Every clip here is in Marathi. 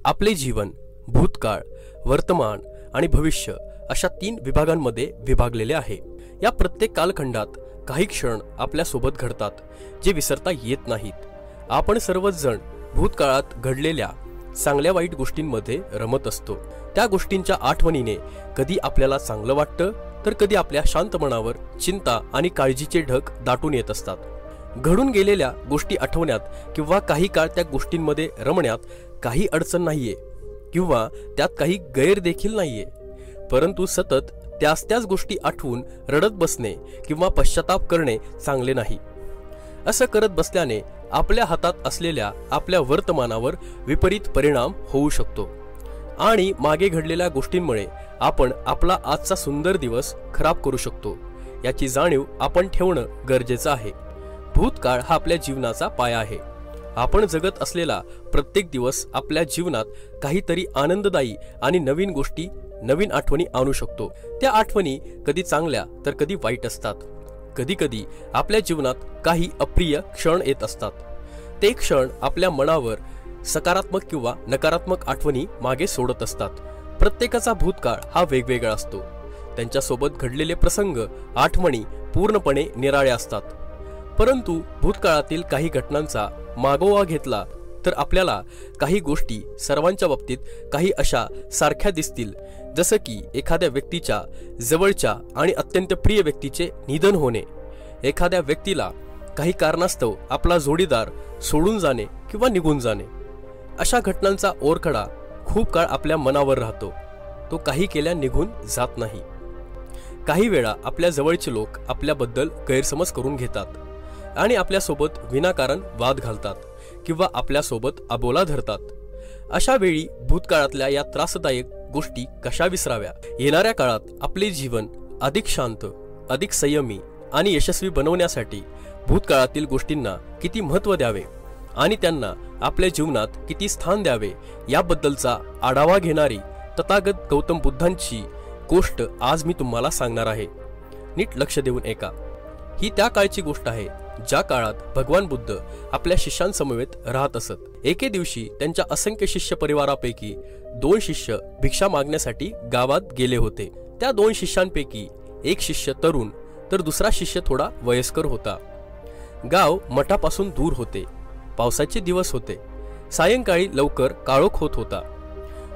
आपले जीवन भूतकाळ, वर्तमान आणि भविष्य अशा 3 विभागांमध्ये विभागलेले आहे। या प्रत्येक कालखंडात काही क्षण आपल्या सोबत घडतात जे विसरता येत नाहीत। आपण सर्वच जण भूतकाळात घडलेल्या चांगल्या वाईट गोष्टींमध्ये रमत असतो। त्या गोष्टींच्या आठवणीने कधी आपल्याला चांगलं वाटतं तर कधी आपल्या शांत मनावर चिंता आणि काळजीचे ढग दाटून येत असतात। घडून गेलेल्या गोष्टी आठवण्यात किंवा काही काळ त्या गोष्टींमध्ये रमण्यात काही अडचण नाहीये किंवा त्यात काही गैर देखील नाहीये, परंतु सतत त्याच गोष्टी आठवून रडत बसणे किंवा पश्चाताप करणे चांगले नाही। असं करत बसल्याने आपल्या हातात असलेल्या आपल्या वर्तमानावर विपरीत परिणाम होऊ शकतो आणि मागे घडलेल्या गोष्टींमुळे आपण आपला आजचा सुंदर दिवस खराब करू शकतो। याची जाणीव आपण ठेवणं गरजेचं आहे। भूतकाळ हा आपल्या जीवनाचा पाया आहे। आपण जगत असलेला प्रत्येक दिवस आपल्या जीवनात काहीतरी आनंददायी आणि नवीन गोष्टी, नवीन आठवणी आणू शकतो। त्या आठवणी कधी चांगल्या तर कधी वाईट असतात। कधी कधी आपल्या जीवनात काही अप्रिय क्षण येत असतात। ते क्षण आपल्या मनावर सकारात्मक किंवा नकारात्मक आठवणी मागे सोडत असतात। प्रत्येकाचा भूतकाळ हा वेगवेगळा असतो। त्यांच्यासोबत घडलेले प्रसंग, आठवणी पूर्णपणे निराळ्या असतात। परंतु भूतकाळातील काही घटनांचा मागोवा घेतला तर आपल्याला काही गोष्टी सर्वांच्या बाबतीत काही अशा सारख्या दिसतील, जसं की एखाद्या व्यक्तीच्या जवळच्या आणि अत्यंत प्रिय व्यक्तीचे निधन होणे, एखाद्या व्यक्तीला काही कारणास्तव आपला जोडीदार सोडून जाणे किंवा निघून जाणे। अशा घटनांचा ओरखडा खूप काळ आपल्या मनावर राहतो, तो काही केल्या निघून जात नाही। काही वेळा आपल्या जवळचे लोक आपल्याबद्दल गैरसमज करून घेतात आणि आपल्यासोबत विनाकारण वाद घालतात किंवा आपल्यासोबत अबोला धरतात। अशा वेळी भूतकाळातल्या या त्रासदायक गोष्टी कशा विसराव्या? येणाऱ्या काळात आपले जीवन अधिक शांत, अधिक संयमी आणि यशस्वी बनवण्यासाठी भूतकाळातील गोष्टींना किती महत्त्व द्यावे आणि त्यांना आपल्या जीवनात किती स्थान द्यावे याबद्दलचा आढावा घेणारी तथागत गौतम बुद्धांची गोष्ट आज मी तुम्हाला सांगणार आहे। नीट लक्ष देऊन ऐका। ही त्या काळची गोष्ट आहे ज्या काळात भगवान बुद्ध आपल्या शिष्यांसमवेत राहत असत। एके दिवशी त्यांच्या असंख्य शिष्य परिवारापैकी 2 शिष्य भिक्षा मागण्यासाठी गावात गेले होते। त्या 2 शिष्यांपैकी एक शिष्य तरुण तर दुसरा शिष्य थोडा वयस्कर होता। गाव मठापासून दूर होते। पावसाचे दिवस होते। सायंकाळी लवकर काळोख होत होता।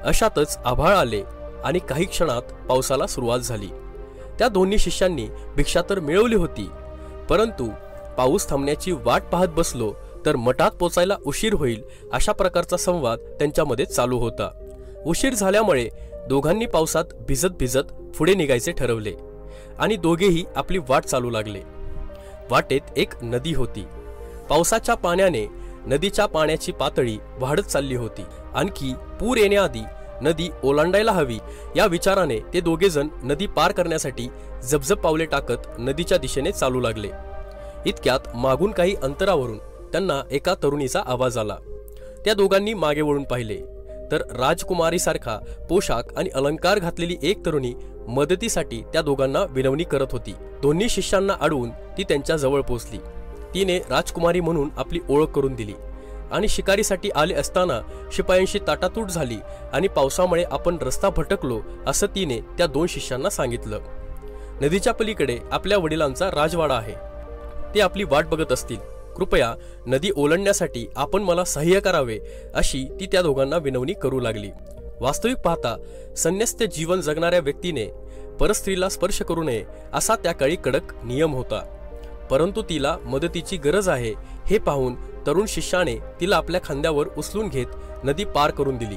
अशातच आभाळ आले आणि काही क्षणात पावसाला सुरुवात झाली। त्या दोन्ही शिष्यांनी भिक्षा तर मिळवली होती, परंतु पाऊस थांबण्याची वाट पाहत बसलो तर मठात पोचायला उशीर होईल अशा प्रकारचा संवाद त्यांच्यामध्ये चालू होता। उशीर झाल्यामुळे दोघांनी पावसात भिजत भिजत पुढे निघायचे ठरवले आणि दोघेही आपली वाट चालू लागले। वाटेत एक नदी होती। पावसाच्या पाण्याने नदीच्या पाण्याची पातळी वाढत चालली होती। आणखी पूर येण्याआधी नदी ओलांडायला हवी या विचाराने ते दोघेजण नदी पार करण्यासाठी जपजप पावले टाकत नदीच्या दिशेने चालू लागले। इतक्यात मागून काही अंतरावरून त्यांना एका तरुणीचा आवाज आला। त्या दोघांनी मागे वळून पाहिले तर राजकुमारीसारखा पोशाख आणि अलंकार घातलेली एक तरुणी मदतीसाठी त्या दोघांना विनवणी करत होती। दोन्ही शिष्यांना अडवून ती त्यांच्या जवळ पोहोचली। तिने राजकुमारी म्हणून आपली ओळख करून दिली आणि शिकारीसाठी आले असताना शिपायांशी ताटातूट झाली आणि पावसामुळे आपण रस्ता भटकलो असं तिने त्या 2 शिष्यांना सांगितलं। नदीच्या पलीकडे आपल्या वडिलांचा राजवाडा आहे, ते आपली वाट बघत असतील। कृपया नदी ओलांडण्यासाठी आपण मला सहाय्य करावे अशी ती त्या दोघांना विनवणी करू लागली। वास्तविक पाहता संन्यस्त जीवन जगणाऱ्या व्यक्तीने परस्त्रीला स्पर्श करू नये असा त्या काळी कडक नियम होता, परंतु तिला मदतीची गरज आहे हे पाहून तरुण शिष्याने तिला आपल्या खांद्यावर उचलून घेत नदी पार करून दिली।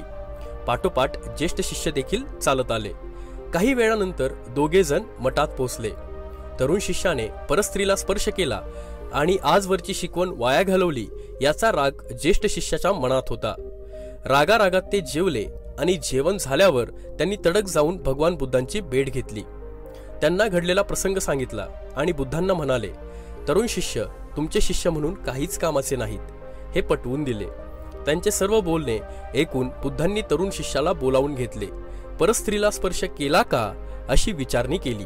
पाठोपाठ ज्येष्ठ शिष्य देखील चालत आले। काही वेळानंतर दोघे जण मठात पोहोचले। तरुण शिष्याने परस्त्रीला स्पर्श केला आणि आजवरची शिकवण वाया घालवली याचा राग ज्येष्ठ शिष्याच्या मनात होता। रागारागात ते जेवले आणि जेवण झाल्यावर त्यांनी तडक जाऊन भगवान बुद्धांची भेट घेतली। त्यांना घडलेला प्रसंग सांगितला आणि बुद्धांना म्हणाले, तरुण शिष्य तुमचे शिष्य म्हणून काहीच कामाचे नाहीत हे पटवून दिले। त्यांचे सर्व बोलणे ऐकून बुद्धांनी तरुण शिष्याला बोलावून घेतले। परस्त्रीला स्पर्श केला का अशी विचारणी केली।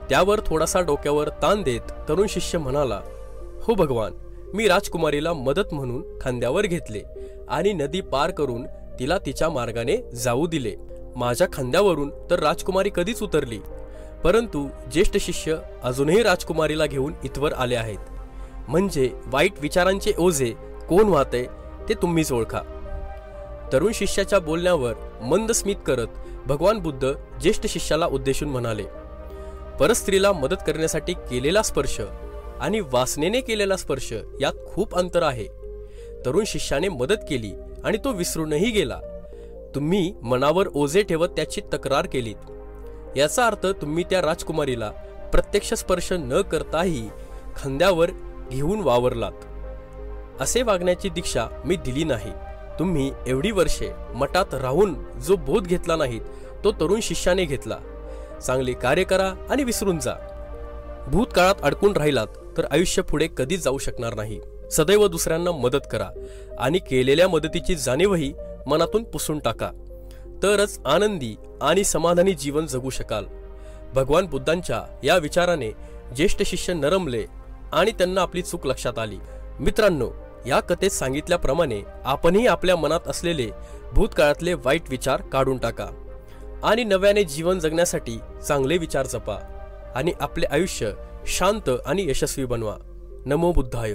त्यावर थोडासा डोक्यावर ताण देत तरुण शिष्य म्हणाला, हो भगवान, मी राजकुमारीला मदत म्हणून खांद्यावर घेतले आणि नदी पार करून तिला तिच्या मार्गाने जाऊ दिले. माझ्या खांद्यावरून तर राजकुमारी कधीच उतरली, परंतु ज्येष्ठ शिष्य अजूनही राजकुमारीला घेऊन इथवर आले आहेत. म्हणजे वाईट विचारांचे ओझे कोण वाहते ते तुम्हीच ओळखा. तरुण शिष्याच्या बोलण्यावर मंद स्मित करत भगवान बुद्ध ज्येष्ठ शिष्याला उद्देशून म्हणाले, परस्त्रीला मदत करण्यासाठी केलेला स्पर्श आणि वासनेने केलेला स्पर्श यात खूप अंतर आहे. तरुण शिष्याने मदत केली आणि तो विसरूनही गेला. तुम्ही मनावर ओझे ठेवत त्याची तक्रार केलीत. याचा अर्थ तुम्ही त्या राजकुमारीला प्रत्यक्ष स्पर्श न करताही खांद्यावर घेऊन वावरलात. असे वागण्याची दीक्षा मी दिली नाही. तुम्ही एवढी वर्षे मठात राहून जो बोध घेतला नाहीत तो तरुण शिष्याने घेतला. चांगले कार्य करा आणि विसरून जा. भूतकाळात अडकून राहिलात तर आयुष्य पुढे कधीच जाऊ शकणार नाही. सदैव दुसऱ्यांना मदत करा आणि केलेल्या मदतीची जाणीवही मनातून पुसून टाका. तरच आनंदी आणि समाधानी जीवन जगू शकाल. भगवान बुद्धांच्या या विचाराने ज्येष्ठ शिष्य नरमले आणि त्यांना आपली चूक लक्षात आली. मित्रांनो, या कथेत सांगितल्याप्रमाणे आपणही आपल्या मनात असलेले भूतकाळातले वाईट विचार काढून टाका आणि नव्याने जीवन जगण्यासाठी चांगले विचार जपा आणि आपले आयुष्य शांत आणि यशस्वी बनवा. नमो बुद्धाय.